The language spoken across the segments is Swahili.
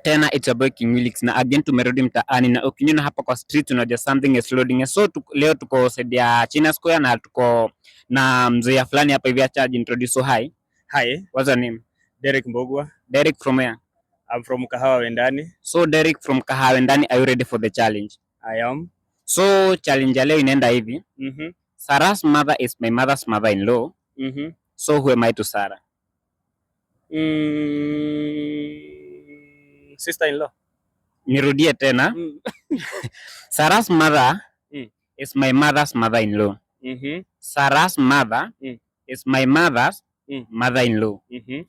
Tena it's your boy King Wilix na again tumerudi mtaani na ukiniona hapa kwa street unajua something is loading. So leo tuko side ya China Square na tuko na mzee fulani hapa hivi, acha introduce. So hi. Hi. What's your name? Derek Mbogwa. Derek from where? I'm from Kahawa Wendani. So Derek from Kahawa Wendani, are you ready for the challenge? I am. So challenge ya leo inaenda hivi. Sarah's mother is my mother's mother-in-law. So who am I to Sarah? Sister-in-law. Nirudie tena. Sarah's mother is my mother's mother-in-law. Sarah's mother is my mother's mother-in-law.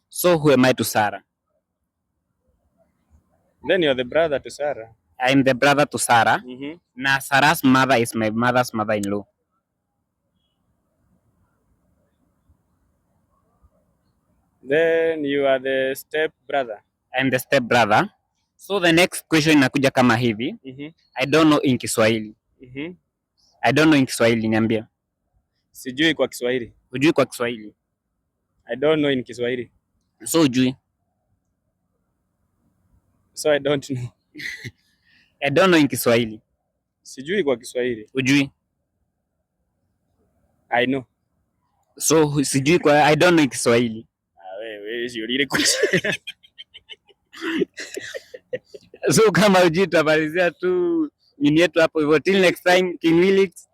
So who am I to Sarah? Then you're the brother to Sarah. I'm the brother to Sarah. Na Sarah's mother is my mother's mother-in-law. Then you are the step brother. I'm the step brother. So the next question inakuja kama hivi. I don't know in Kiswahili. I don't know in Kiswahili, niambia. Sijui kwa Kiswahili. Hujui kwa Kiswahili? I don't know in Kiswahili. So hujui? So I don't know. I don't know in Kiswahili. Sijui kwa Kiswahili. Hujui? I know. So sijui kwa I don't know in Kiswahili. Wewe siulile kwa. So kama hujui tutamalizia tu nini yetu hapo hivyo. Till next time, King Wilix.